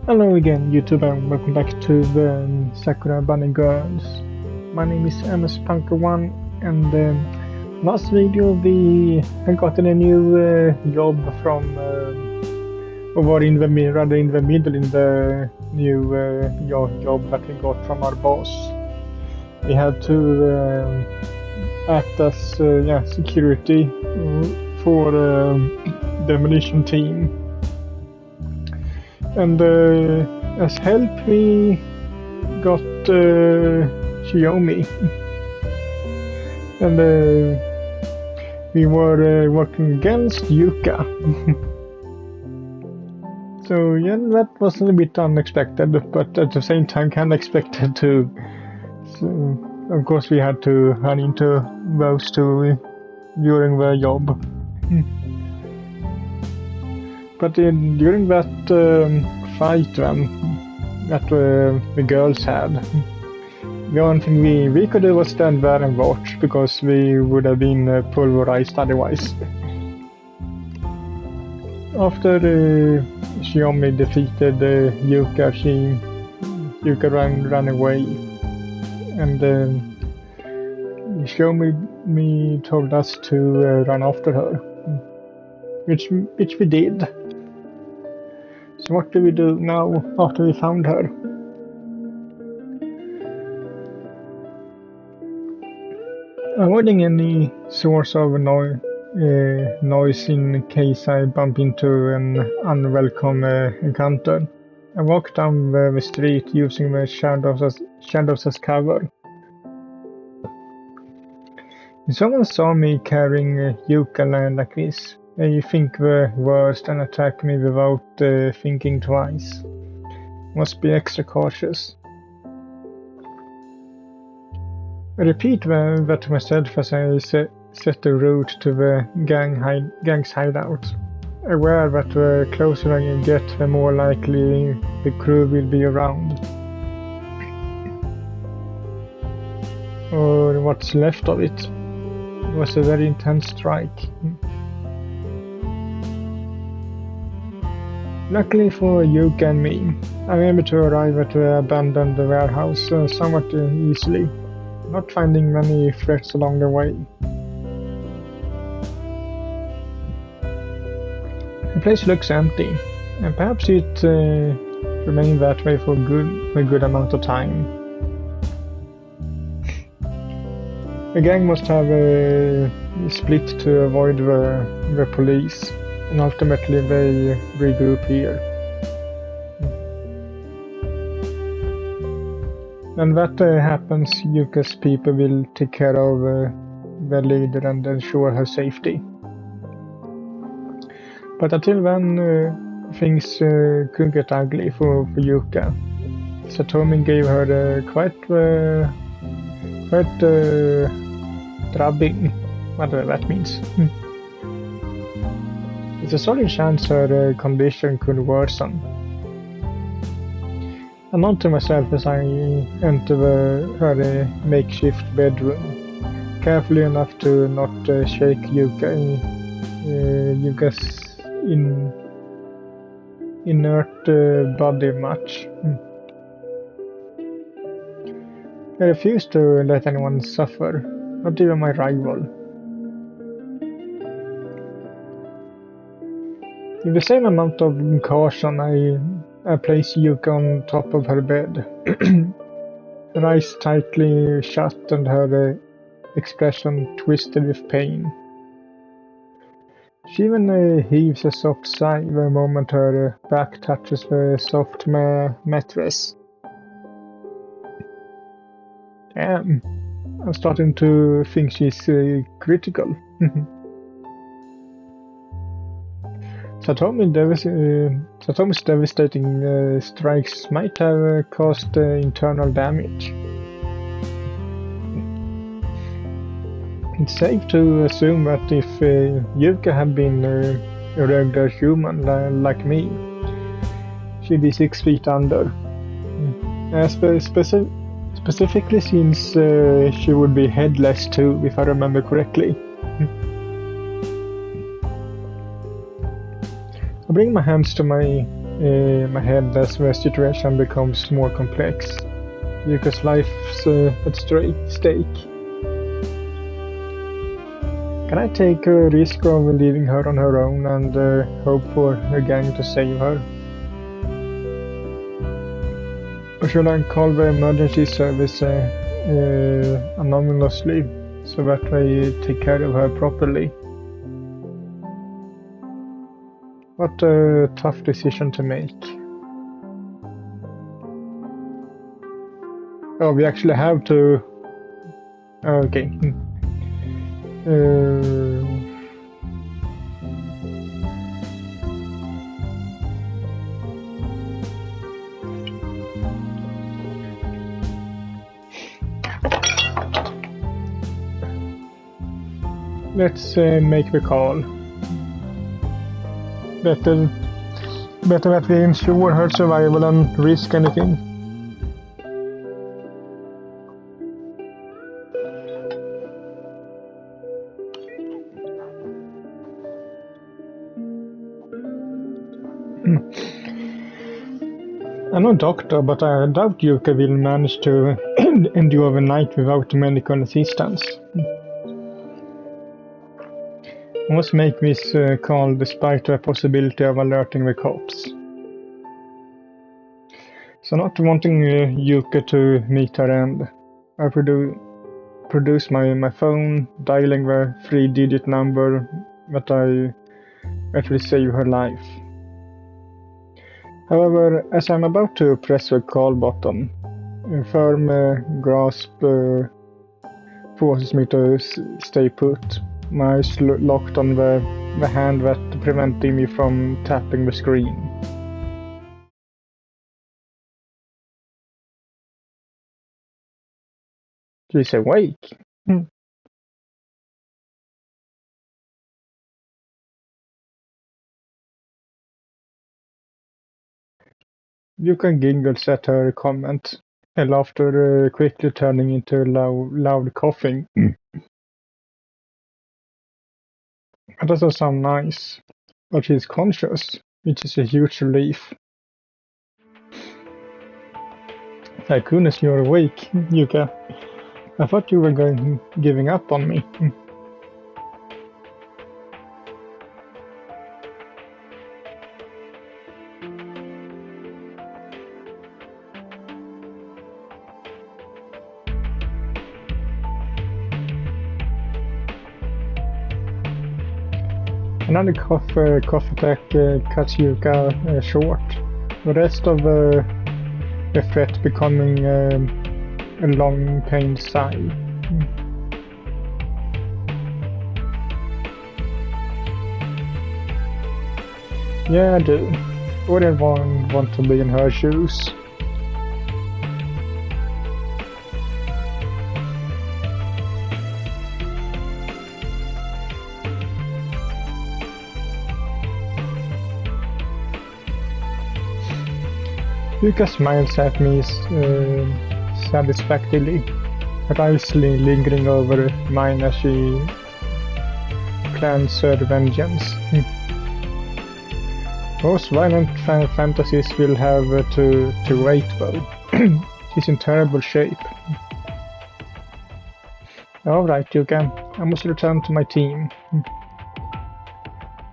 Hello again, YouTube, and welcome back to the Sakura Bunny Girls. My name is MS-Punker1, and last video we had gotten a new job from, or were in the middle in the new job that we got from our boss. We had to act as security for the demolition team. And as help we got Satomi, and we were working against Yuka. So yeah, that was a bit unexpected, but at the same time kind of expected too. So of course we had to run into those two during the job. But during that fight that the girls had, the only thing we could do was stand there and watch, because we would have been pulverized otherwise. After Satomi defeated Yuka, Yuka ran away, and Satomi told us to run after her, which we did. So what do we do now after we found her? Avoiding any source of noise in case I bump into an unwelcome encounter, I walk down the street using the shadows as cover. If someone saw me carrying Yuka like this, they think the worst and attack me without thinking twice. Must be extra cautious. I repeat that to myself as I set the route to the gang's hideout, aware that the closer I get, the more likely the crew will be around. Or what's left of it. It was a very intense strike. Luckily for Yuka and me, I'm able to arrive at the abandoned warehouse somewhat easily, not finding many threats along the way. The place looks empty, and perhaps it remained that way for a good amount of time. The gang must have split to avoid the police, and ultimately they regroup here. When that happens, Yuka's people will take care of their leader and ensure her safety. But until then, things could get ugly for Yuka. Satomi gave her quite drubbing, whatever that means. It's a solid chance her condition could worsen. I nod to myself as I enter her makeshift bedroom, carefully enough to not shake Yuka's inert body much. I refuse to let anyone suffer, not even my rival. With the same amount of caution, I place Yuka on top of her bed, her eyes tightly shut and her expression twisted with pain. She even heaves a soft sigh the moment her back touches the soft mattress. Damn, I'm starting to think she's critical. Satomi's devastating strikes might have caused internal damage. It's safe to assume that if Yuka had been a regular human like me, she'd be 6 feet under. Specifically since she would be headless too, if I remember correctly. I bring my hands to my my head as the situation becomes more complex. Yuka's life's at stake. Can I take a risk of leaving her on her own and hope for a gang to save her? Or should I call the emergency service anonymously so that they take care of her properly? What a tough decision to make. Oh, we actually have to... Okay. Let's make the call. Better that we ensure her survival and risk anything. I'm no doctor, but I doubt Yuka will manage to endure the night without medical assistance. I must make this call despite the possibility of alerting the cops. So not wanting Yuka to meet her end, I produce my phone, dialing the 3-digit number that will save her life. However, as I'm about to press the call button, a firm grasp forces me to stay put. My eyes locked on the hand that preventing me from tapping the screen. She's awake. Yuka giggles at her comment, her laughter quickly turning into loud coughing. That doesn't sound nice, but she's conscious, which is a huge relief. Thank goodness you're awake, Yuka. I thought you were giving up on me. Another cough attack cuts Yuka short. The rest of the threat becoming a long pained sigh. Yeah, I do. Wouldn't want to be in her shoes. Yuka smiles at me satisfactorily, her eyes lingering over mine as she plans her vengeance. Those violent fantasies will have to wait though. She's in terrible shape. Alright, Yuka, I must return to my team.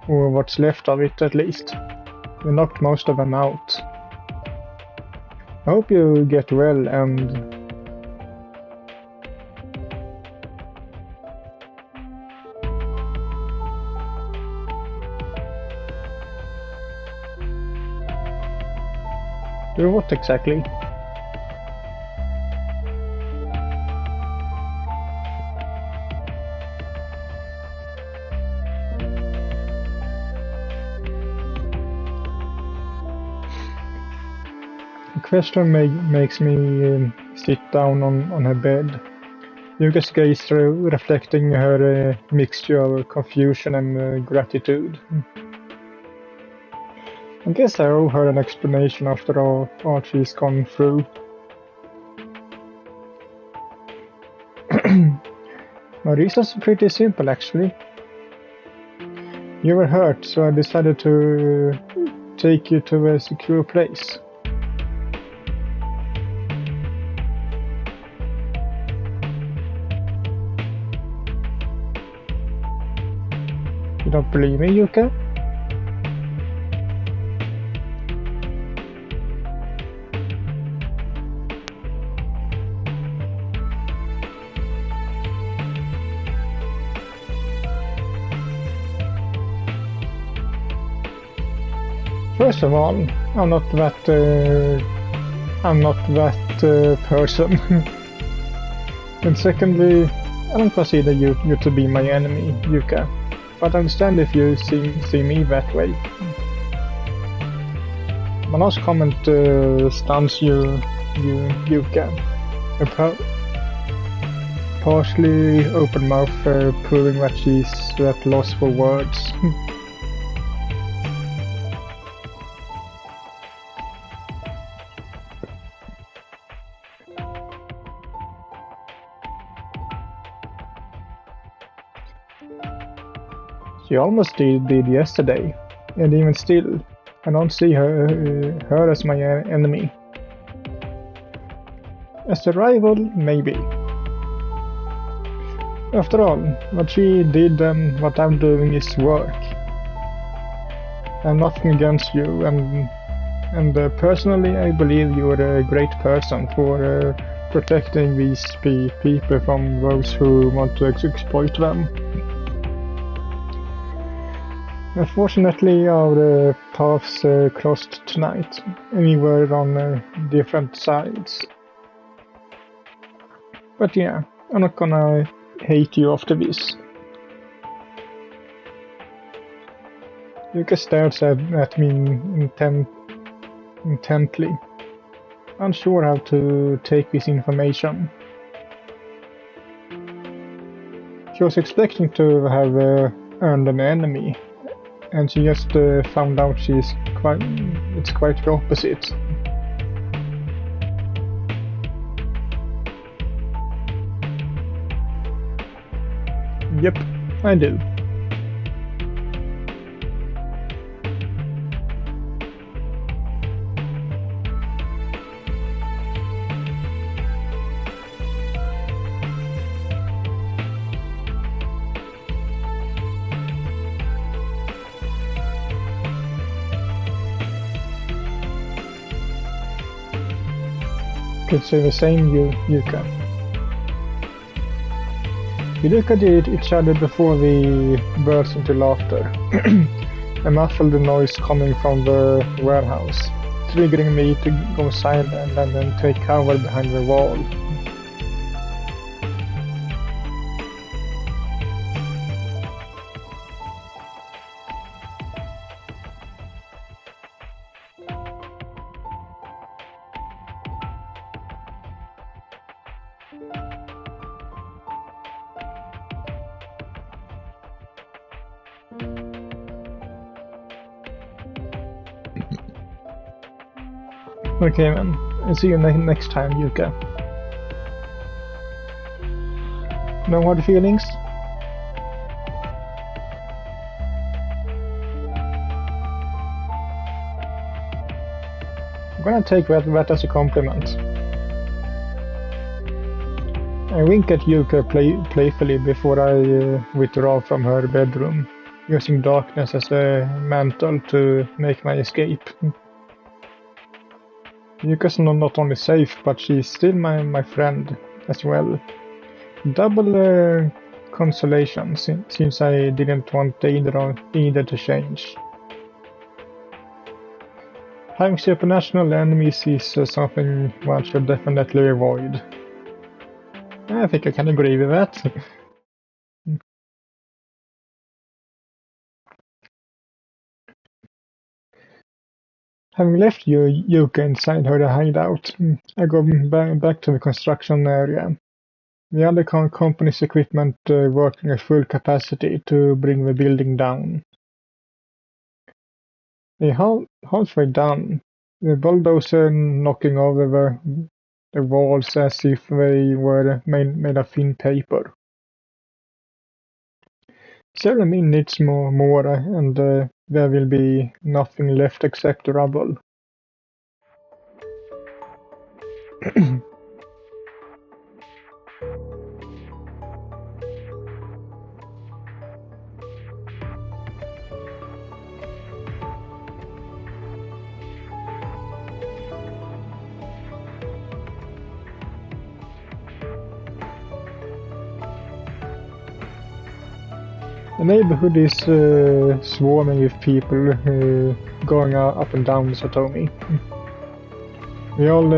Or what's left of it at least. We knocked most of them out. I hope you get well and... Do what exactly? The question makes me sit down on her bed. Yuka's gaze reflecting her mixture of confusion and gratitude. I guess I owe her an explanation after all she's gone through. My reason's pretty simple actually. You were hurt, so I decided to take you to a secure place. You don't believe me, Yuka? First of all, I'm not that person. And secondly, I don't consider you to be my enemy, Yuka. But I understand if you see me that way. My last comment stuns you, Yuka. A partially open mouth proving that she's at loss for words. She almost did yesterday, and even still, I don't see her as my enemy. As a rival, maybe. After all, what she did and what I'm doing is work. I'm nothing against you, and personally, I believe you are a great person for protecting these people from those who want to exploit them. Unfortunately, our paths crossed tonight, and we were on different sides. But yeah, I'm not gonna hate you after this. Yuka stares at me intently, unsure how to take this information. She was expecting to have earned an enemy, and she just found out it's quite the opposite. Yep, I do. Could say the same, Yuka. We looked at each other before we burst into laughter. I muffled the noise coming from the warehouse, triggering me to go silent and then take cover behind the wall. Okay man, I'll see you next time, Yuka. No hard feelings? I'm gonna take that as a compliment. I wink at Yuka playfully before I withdraw from her bedroom, using darkness as a mantle to make my escape. Yuka's not only safe, but she's still my friend as well. Double consolation, since I didn't want either to change. Having supernatural enemies is something one should definitely avoid. I think I can agree with that. Having left Yuka inside her hideout, I go back to the construction area. The other company's equipment working at full capacity to bring the building down. They're halfway done, the bulldozer knocking over the walls as if they were made of thin paper. Several minutes more and there will be nothing left except rubble. The neighborhood is swarming with people going up and down Satomi. We all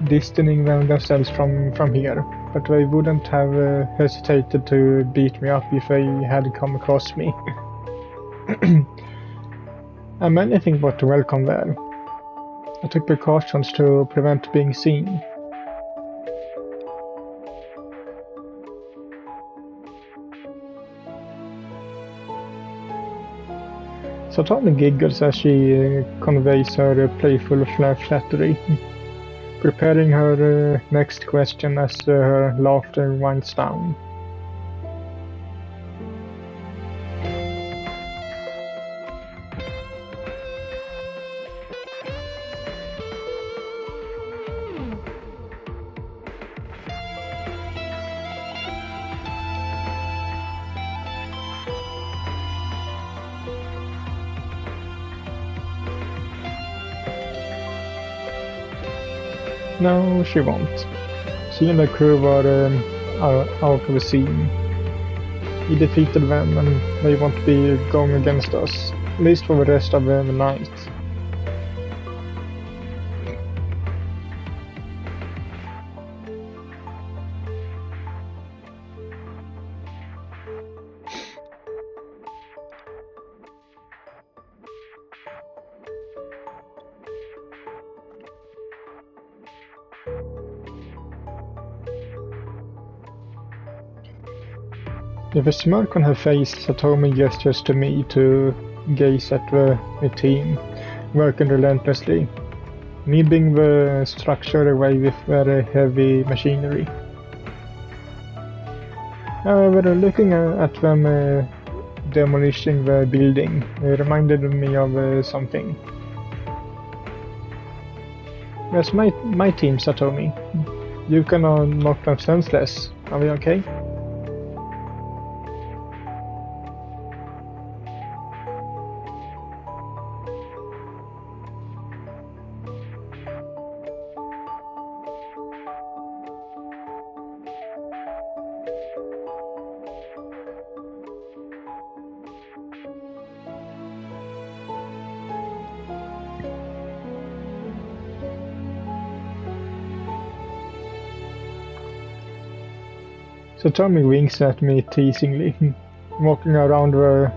distancing themselves from here, but they wouldn't have hesitated to beat me up if they had come across me. I'm anything but welcome there. I took precautions to prevent being seen. Satomi giggles as she conveys her playful flattery, preparing her next question as her laughter winds down. No, she won't. She and the crew were out of the scene. He defeated them and they won't be going against us, at least for the rest of the night. With a smirk on her face, Satomi gestures to me to gaze at the team, working relentlessly, nibbling the structure away with very heavy machinery. However, looking at them demolishing the building reminded me of something. That's my team, Satomi. You can knock them senseless. Are we okay? Satomi winks at me teasingly, walking around the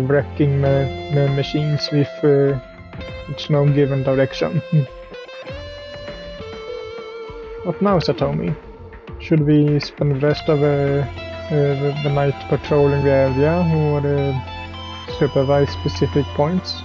wrecking machines with no given direction. What now, Satomi? Should we spend the rest of the night patrolling the area or supervise specific points?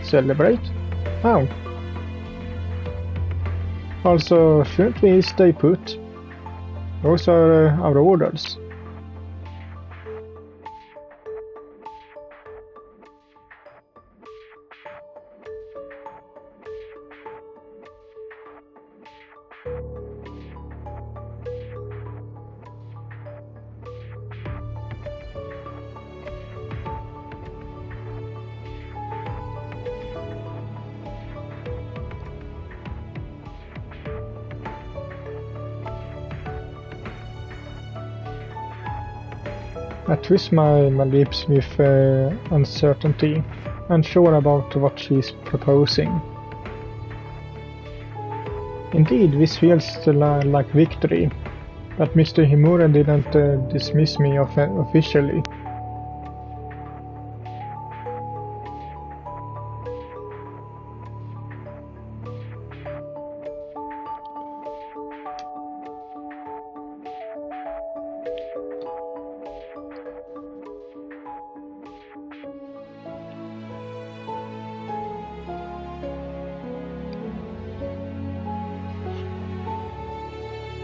Celebrate? How? Also, shouldn't we stay put? Those are our orders. I twist my lips with uncertainty, unsure about what she's proposing. Indeed, this feels like victory, but Mr. Himura didn't dismiss me officially.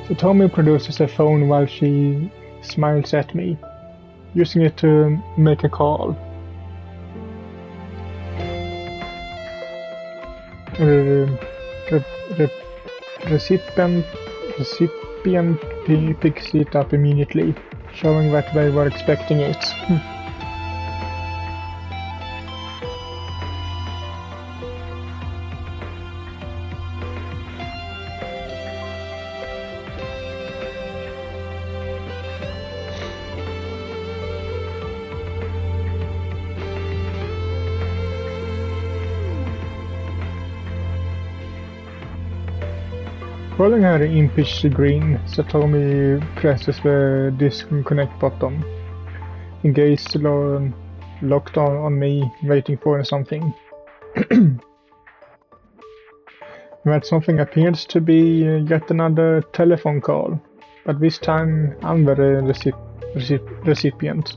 Satomi produces a phone while she smiles at me, using it to make a call. Recipient picks it up immediately, showing that they were expecting it. Following her impish grin, Satomi presses the disconnect button. Gaze locked on me, waiting for something. That something appears to be yet another telephone call, but this time I'm the recipient.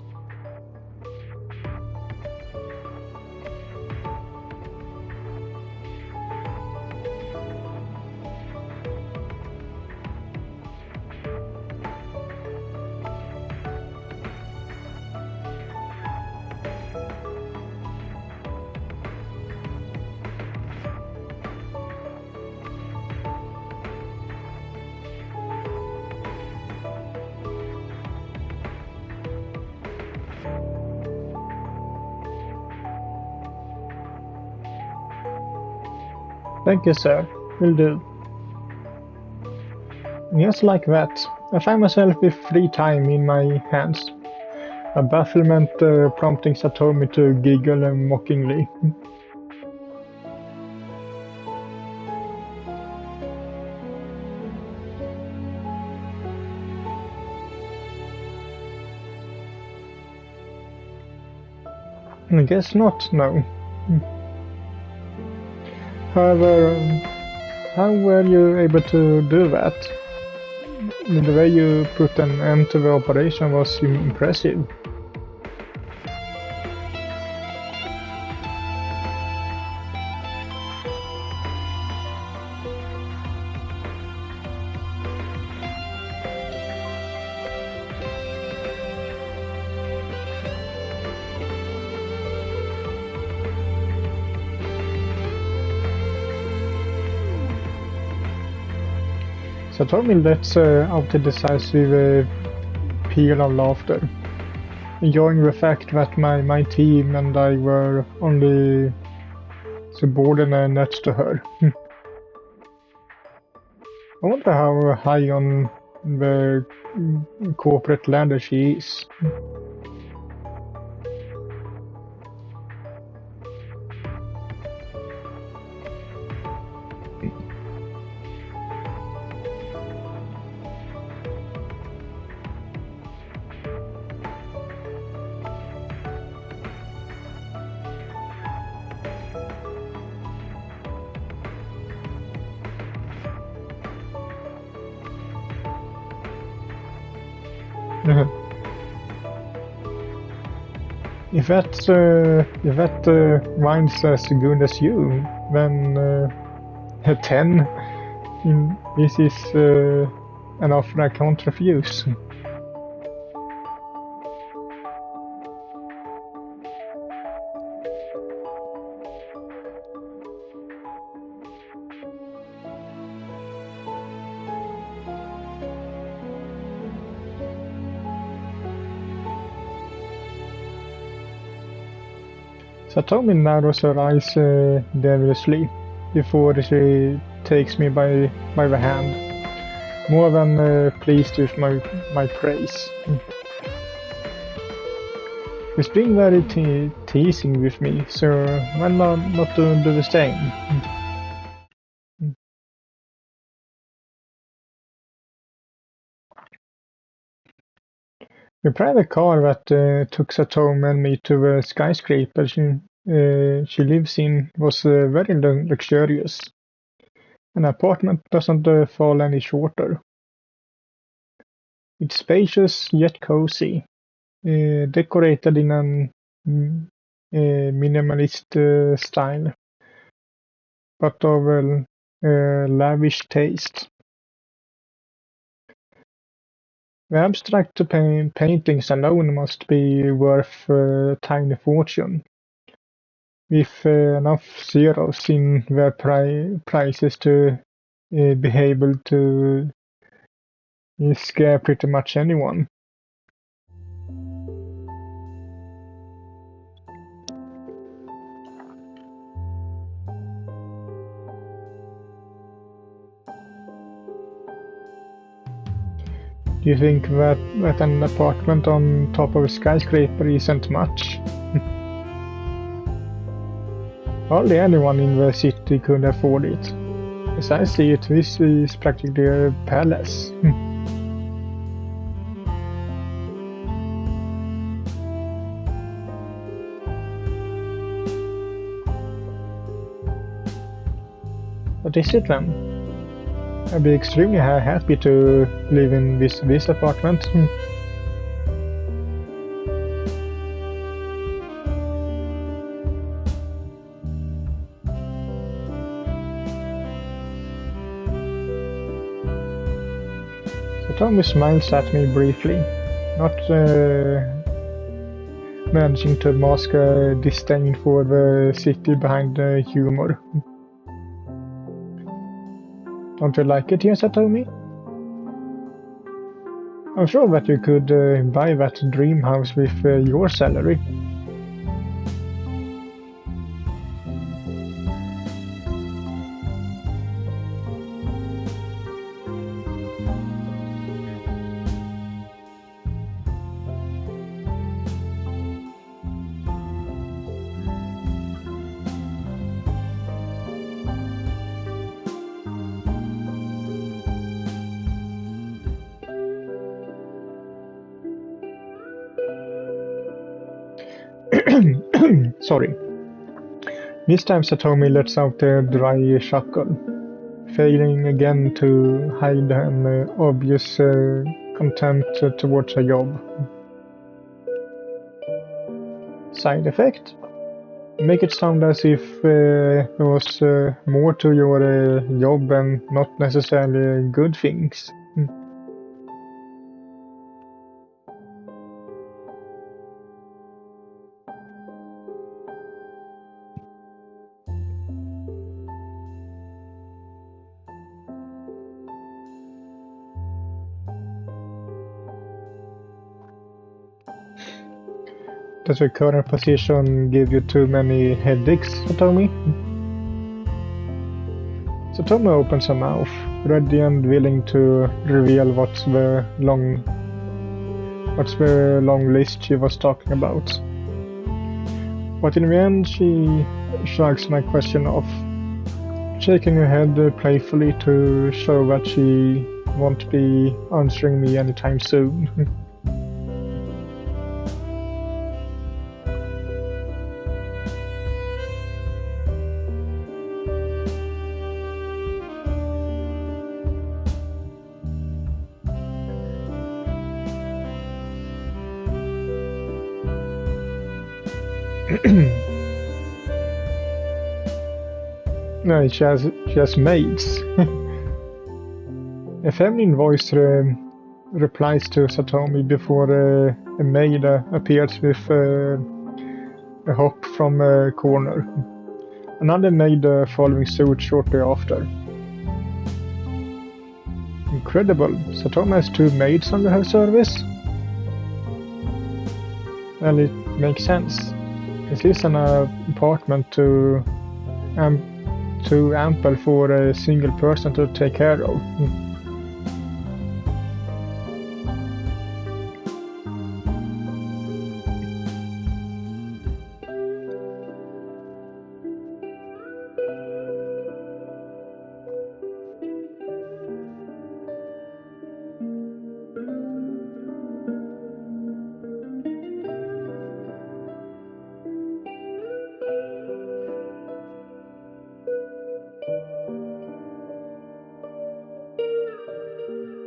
Thank you, sir. Will do. Just like that, I find myself with free time in my hands. A bafflement prompting Satomi to giggle mockingly. I guess not, no. However, how were you able to do that? The way you put an end to the operation was impressive. Satomi lets out a decisive peal of laughter, enjoying the fact that my team and I were only subordinate to her. I wonder how high on the corporate ladder she is. If that rhymes as good as you, then 10. This is an offer I can't refuse. Satomi narrows her eyes devilishly before she takes me by the hand, more than pleased with my praise. She's being very teasing with me, so why not do the same? The private car that took Satomi and me to the skyscraper she lives in was very luxurious. An apartment doesn't fall any shorter. It's spacious yet cozy, decorated in an minimalist style, but of a lavish taste. The abstract paintings alone must be worth a tiny fortune, with enough zeros in their prices to be able to scare pretty much anyone. Do you think that an apartment on top of a skyscraper isn't much? Hardly anyone in the city could afford it. As I see it, this is practically a palace. What is it then? I'd be extremely happy to live in this apartment. Satomi smiles at me briefly, not managing to mask a disdain for the city behind the humor. Don't you like it here, Satomi? I'm sure that you could buy that dream house with your salary. Sorry. This time Satomi lets out a dry chuckle, failing again to hide an obvious contempt towards her job. Side effect? Make it sound as if there was more to your job and not necessarily good things. Does your current position give you too many headaches, Satomi? Satomi opens her mouth, ready and willing to reveal what's the long list she was talking about. But in the end, she shrugs my question off, shaking her head playfully to show that she won't be answering me anytime soon. No, she has maids. A feminine voice replies to Satomi before a maid appears with a hop from a corner. Another maid following suit shortly after. Incredible! Satomi has 2 maids under her service? Well, it makes sense. This is an apartment too ample for a single person to take care of.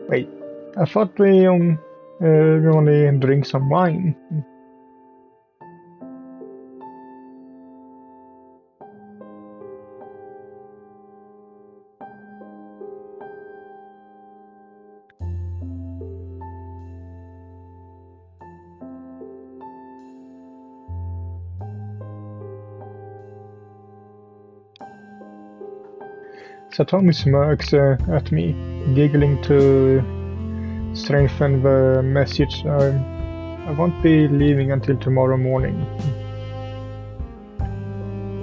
Wait, I thought we only drink some wine. Satomi smirks at me, giggling to strengthen the message. I won't be leaving until tomorrow morning.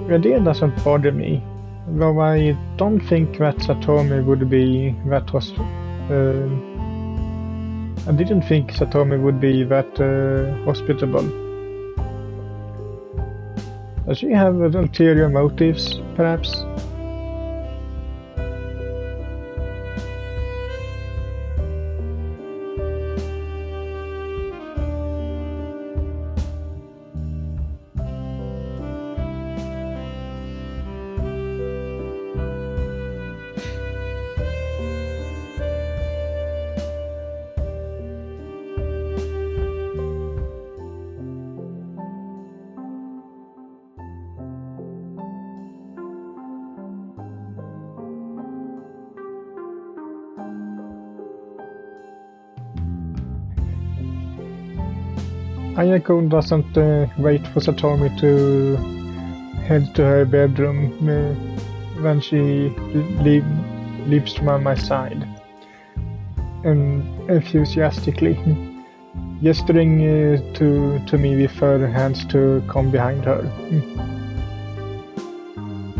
The idea doesn't bother me, though I don't think that Satomi would be that I didn't think Satomi would be that hospitable. Does she have ulterior motives, perhaps? Ayako doesn't wait for Satomi to head to her bedroom when she leaps from my side, and enthusiastically gesturing to me with her hands to come behind her.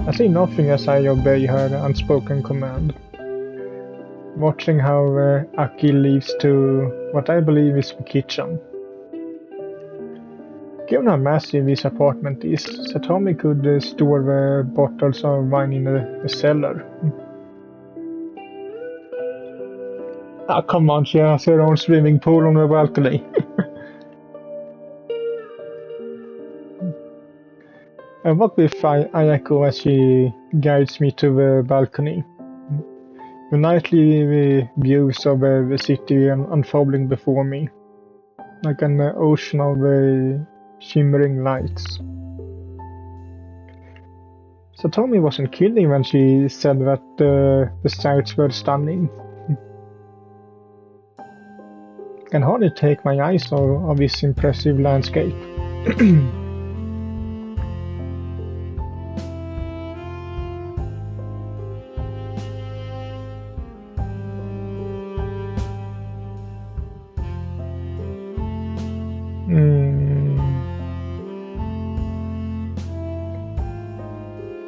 I say nothing as I obey her unspoken command, watching how Aki leaves to what I believe is the kitchen. Given how massive this apartment is, Satomi could store the bottles of wine in a cellar. Ah, come on, she has her own swimming pool on the balcony. I walk with Ayako as she guides me to the balcony. The nightly views of the city unfolding before me, like an ocean of shimmering lights. Satomi wasn't kidding when she said that the sights were stunning. I can hardly take my eyes off this impressive landscape.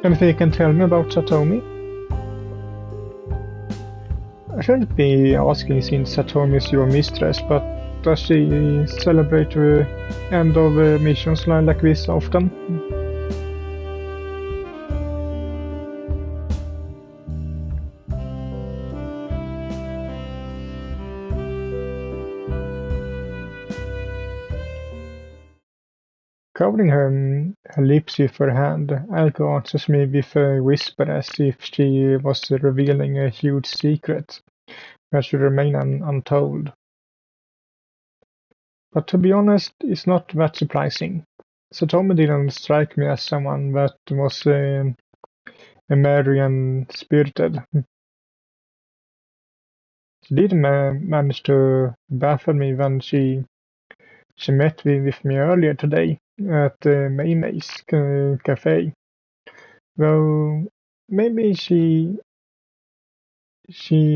Anything you can tell me about Satomi? I shouldn't be asking since Satomi is your mistress, but does she celebrate the end of missions like this often? Covering her lips with her hand, Ayako answers me with a whisper as if she was revealing a huge secret that should remain untold. But to be honest, it's not that surprising. Satomi didn't strike me as someone that was merry and spirited. She did manage to baffle me when she met with me earlier today at Mei Mei's cafe. Though maybe she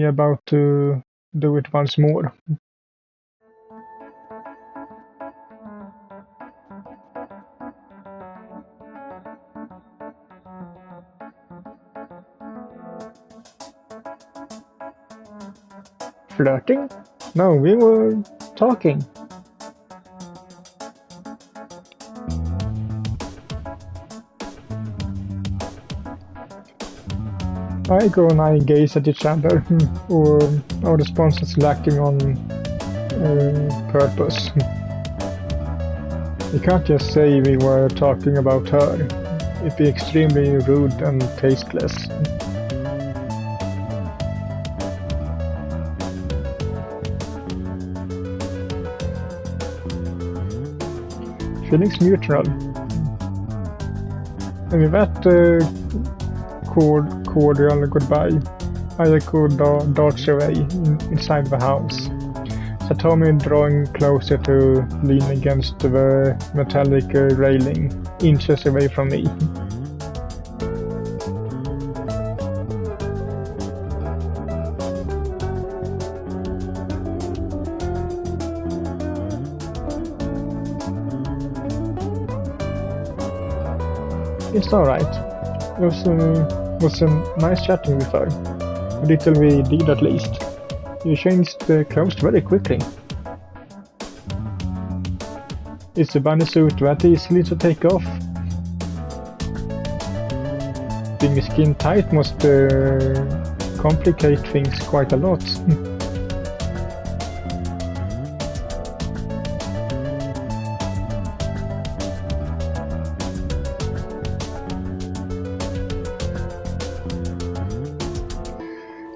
about to do it once more. Flirting? No, we were talking. Ayako and I gaze at each other, or our responses lacking on purpose. You can't just say we were talking about her. It'd be extremely rude and tasteless. Feelings neutral. And with that cordial goodbye, Ayako darts away inside the house. Satomi drawing closer to lean against the metallic railing, inches away from me. It's alright. It was nice chatting with her. A little we did at least. You changed the clothes very quickly. Is the bunny suit that easily to take off? Being skin tight must complicate things quite a lot.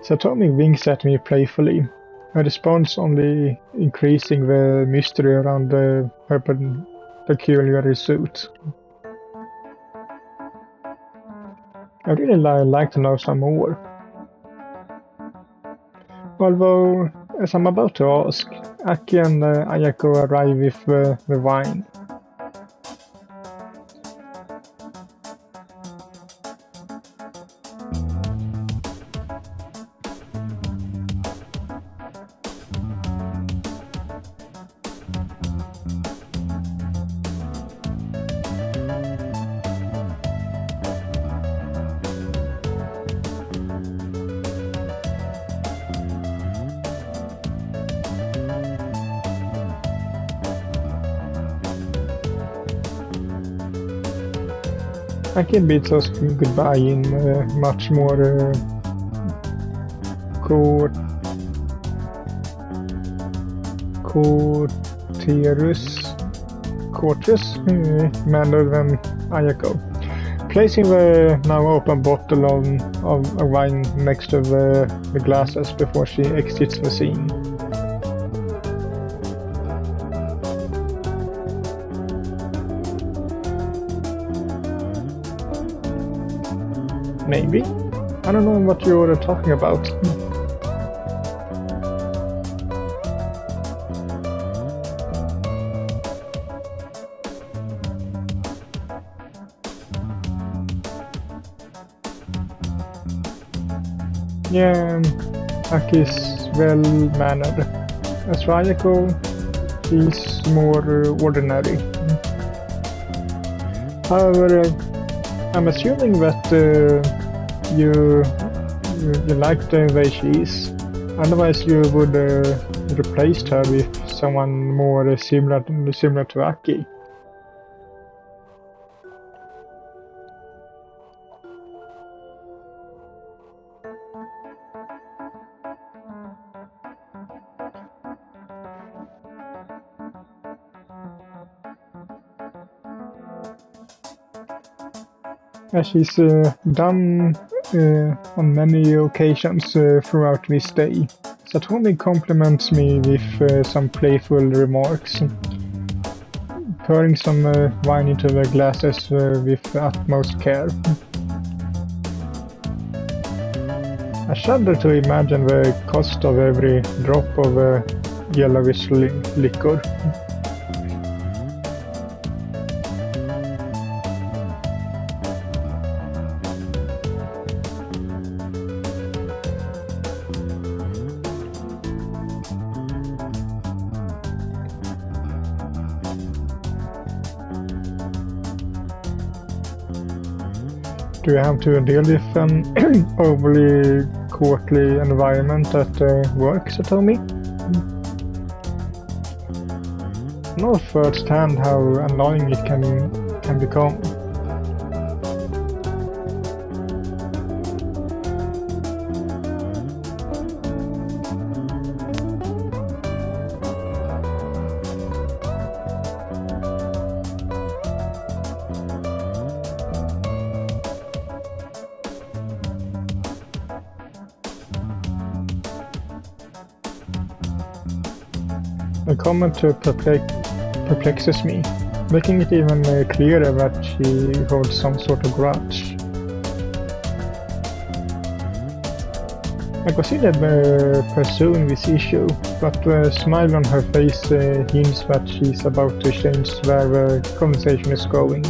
Satomi winks at me playfully, a response only increasing the mystery around her peculiar suit. I really like to know some more. Although, as I'm about to ask, Aki and Ayako arrive with the wine. Aki bids us goodbye in much more courteous manner than Ayako, placing the now open bottle of wine next to the glasses before she exits the scene. Maybe? I don't know what you're talking about. Yeah, Aki's well-mannered. As Rayako, she's more ordinary. However, I'm assuming that you like the way she is. Otherwise, you would replace her with someone more similar to Aki. As she's done on many occasions throughout this day. Satomi compliments me with some playful remarks, pouring some wine into the glasses with utmost care. I shudder to imagine the cost of every drop of yellowish liquor. Do you have to deal with an overly courtly environment at work, Satomi? Know firsthand how annoying it can become. The comment perplexes me, making it even clearer that she holds some sort of grudge. I considered pursuing this issue, but the smile on her face hints that she's about to change where the conversation is going.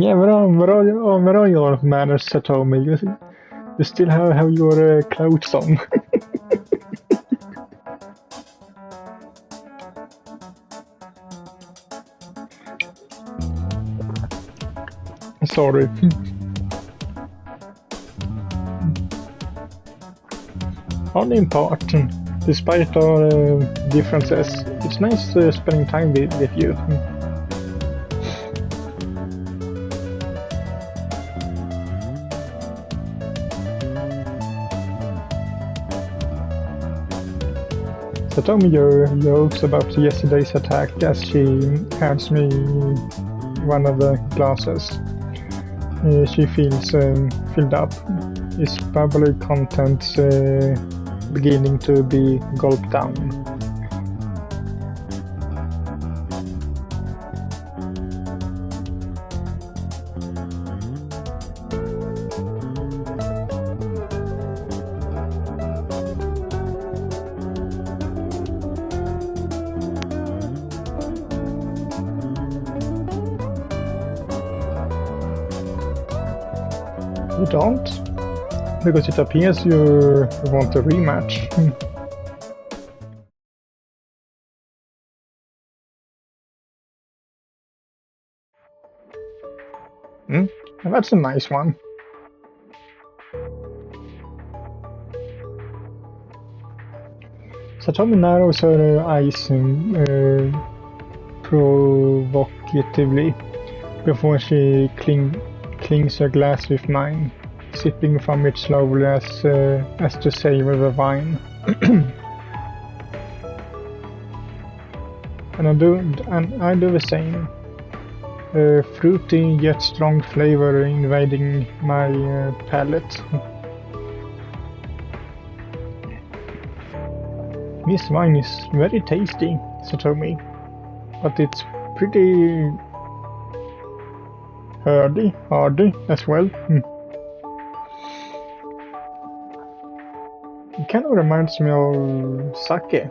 Yeah, where are your manners, Satomi? You still have your clothes on. Sorry. Only important. Despite our differences, it's nice spending time with you. Satomi jokes about yesterday's attack as she hands me one of the glasses. She feels filled up. His bubbly contents beginning to be gulped down. You don't? Because it appears you want a rematch. That's a nice one. Satomi narrows her eyes provocatively before she clings a glass with mine, sipping from it slowly as to savor the wine. and I do the same. A fruity yet strong flavor invading my palate. This wine is very tasty, Satomi, but it's pretty hardy as well. It kind of reminds me of sake.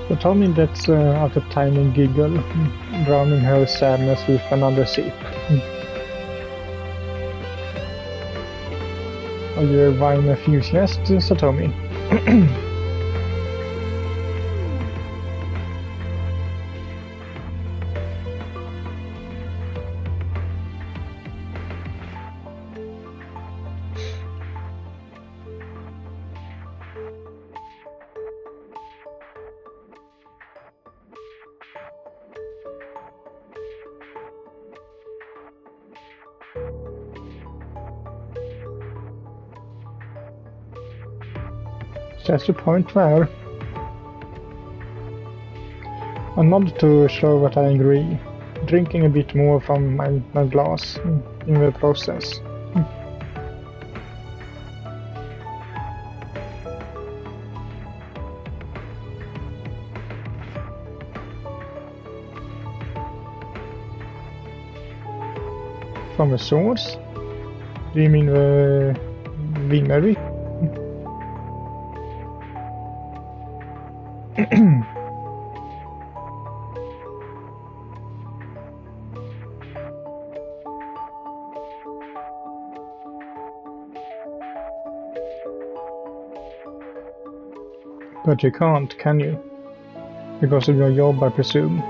Satomi lets out a tiny giggle, drowning her sadness with another sip. Are you a wine enthusiast, Satomi? That's the point there. I nod to show that I agree, drinking a bit more from my glass in the process. From the source? Do you mean the winery? But you can't, can you? Because of your job, I presume.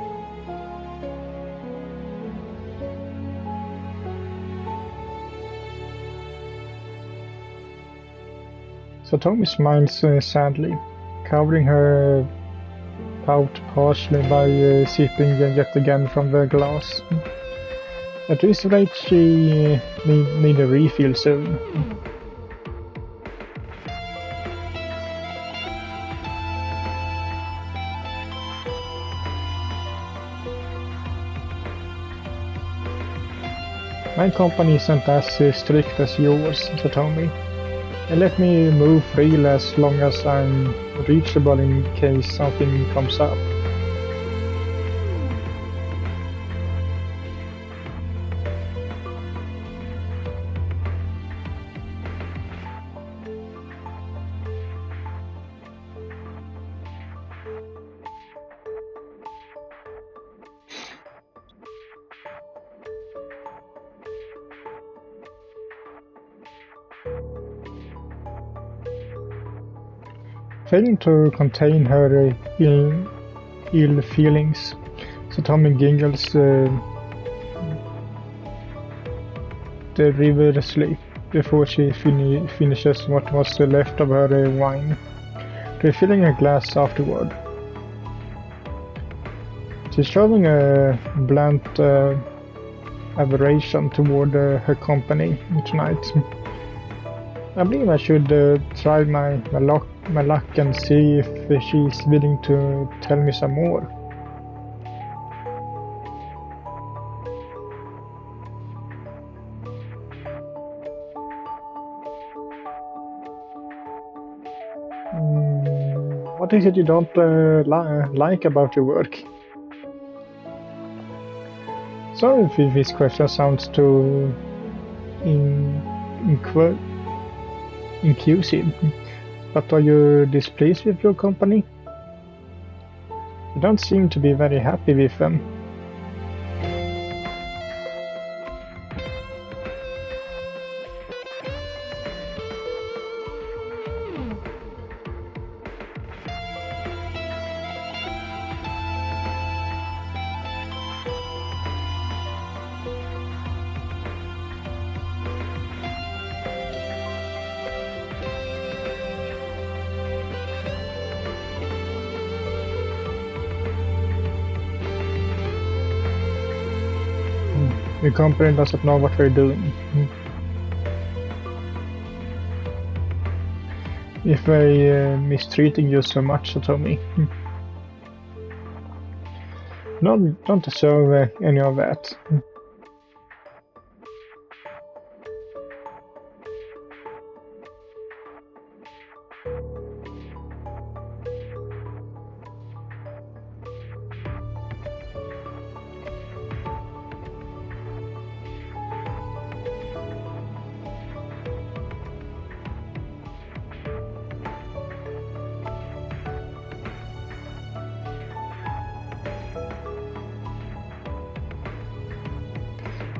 Satomi smiles sadly, covering her pout partially by sipping yet again from the glass. At this rate, she need a refill soon. My company isn't as strict as yours, Satomi. And let me move freely as long as I'm reachable in case something comes up. Failing to contain her ill feelings, Satomi giggles derivatively before she finishes what was left of her wine, refilling her glass afterward. She's showing a blunt aberration toward her company tonight. I believe I should try my luck and see if she's willing to tell me some more. What is it you don't like about your work? Sorry if this question sounds too inclusive, but are you displeased with your company? You don't seem to be very happy with them. Your company doesn't know what we're doing. If we're mistreating you so much, Satomi. No, don't deserve any of that.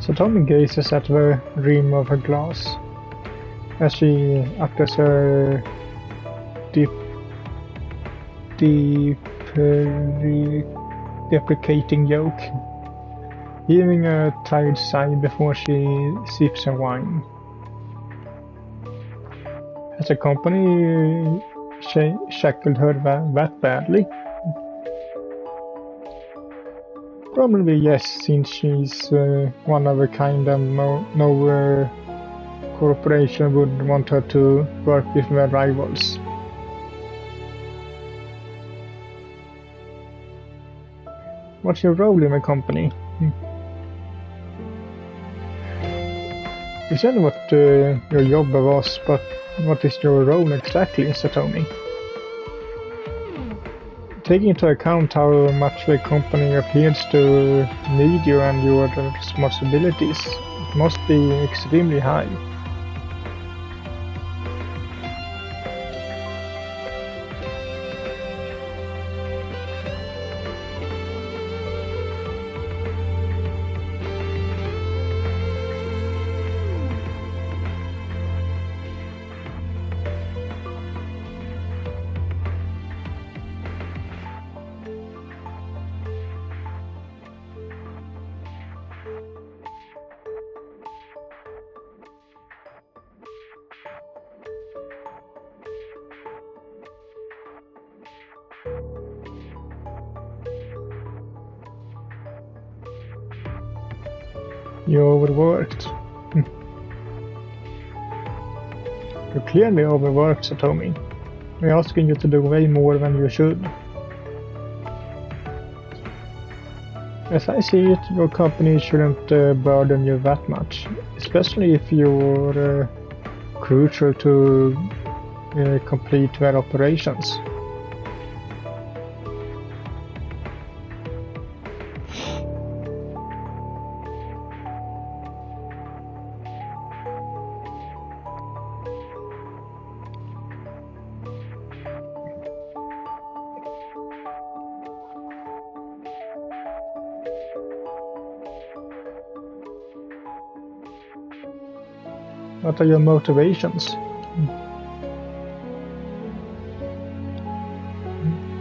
Satomi gazes at the rim of her glass as she utters her deprecating joke, giving a tired sigh before she sips her wine. Has the company shackled her that badly? Probably yes, since she's one of a kind and no corporation would want her to work with their rivals. What's your role in the company? You said what your job was, but what is your role exactly, Satomi? Taking into account how much the company appears to need you and your responsibilities, it must be extremely high. You overworked. You're clearly overworked, Satomi. We're asking you to do way more than you should. As I see it, your company shouldn't burden you that much, especially if you're crucial to complete their operations. What are your motivations?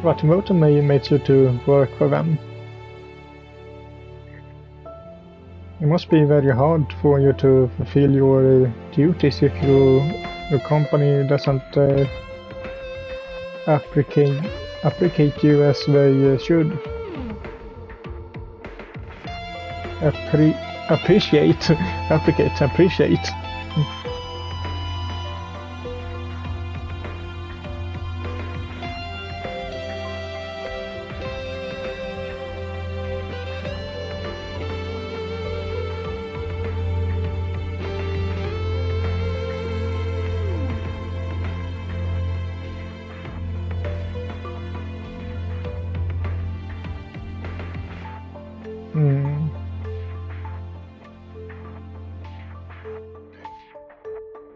What motivates you to work for them? It must be very hard for you to fulfill your duties if your company doesn't appreciate you as they should. Appreciate.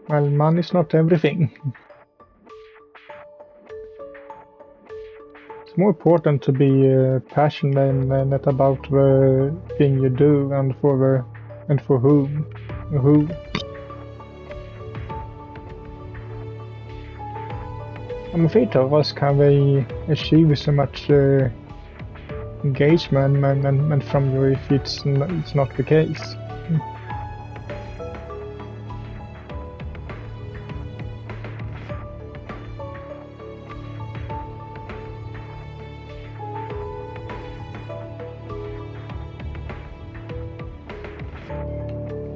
Well, money's not everything. It's more important to be passionate about the thing you do and for whom. Who. I'm afraid of us can we achieve so much engagement from you if it's not the case.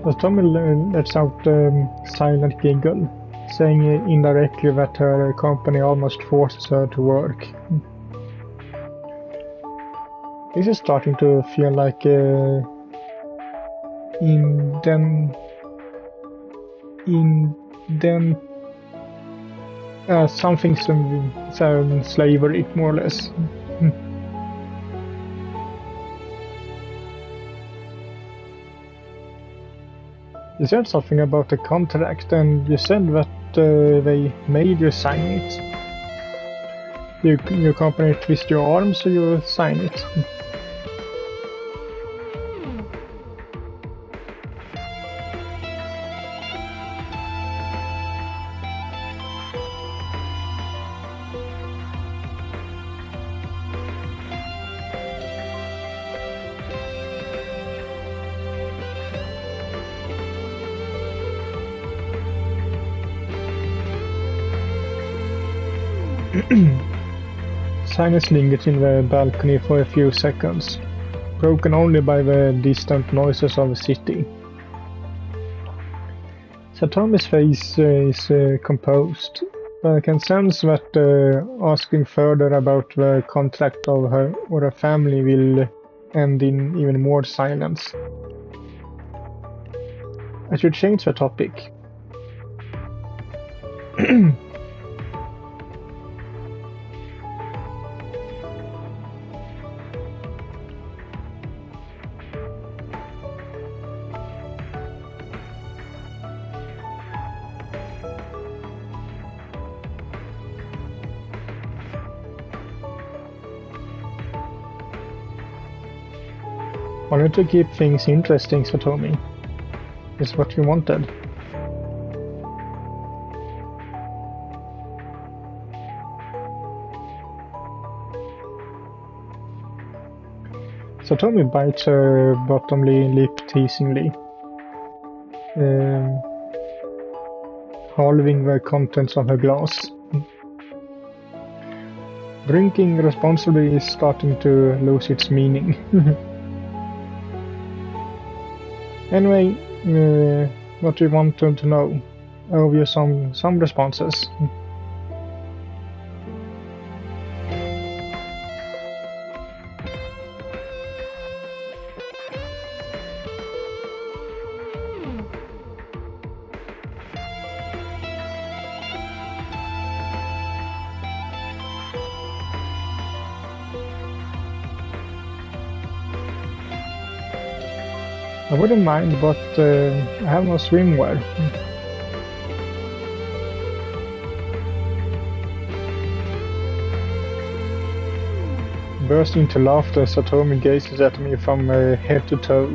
Satomi lets out a silent giggle, saying indirectly that her company almost forces her to work. This is starting to feel like something slavery, more or less. You said something about the contract, and you said that they made you sign it. Your company twist your arm so you sign it. Silence lingered in the balcony for a few seconds, broken only by the distant noises of the city. Satomi's face is composed, but I can sense that asking further about the contract of her or her family will end in even more silence. I should change the topic. Wanted to keep things interesting, Satomi. Is what you wanted. Satomi bites her bottom lip teasingly, halving the contents of her glass. Drinking responsibly is starting to lose its meaning. Anyway, what do you want to know? I'll give you some responses. I wouldn't mind, but I have no swimwear. Burst into laughter, Satomi gazes at me from head to toe,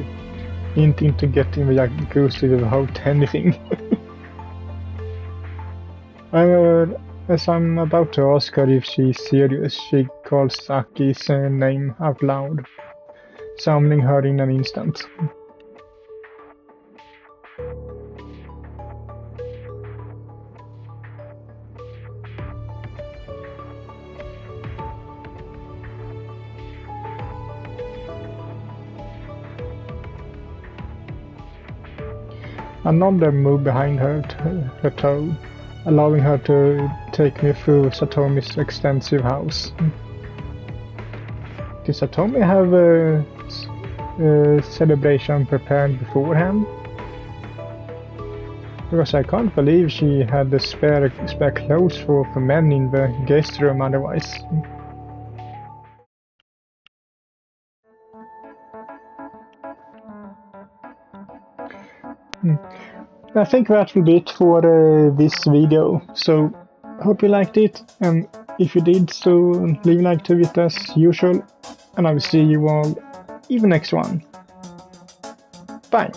hinting to get in the jacuzzi without anything. As I'm about to ask her if she's serious, she calls Saki's name out loud, summoning her in an instant. Another move behind her toe, allowing her to take me through Satomi's extensive house. Did Satomi have a celebration prepared beforehand? Because I can't believe she had the spare clothes for men in the guest room otherwise. I think that will be it for this video, so hope you liked it, and if you did, so leave a like to it as usual, and I will see you all in the next one. Bye!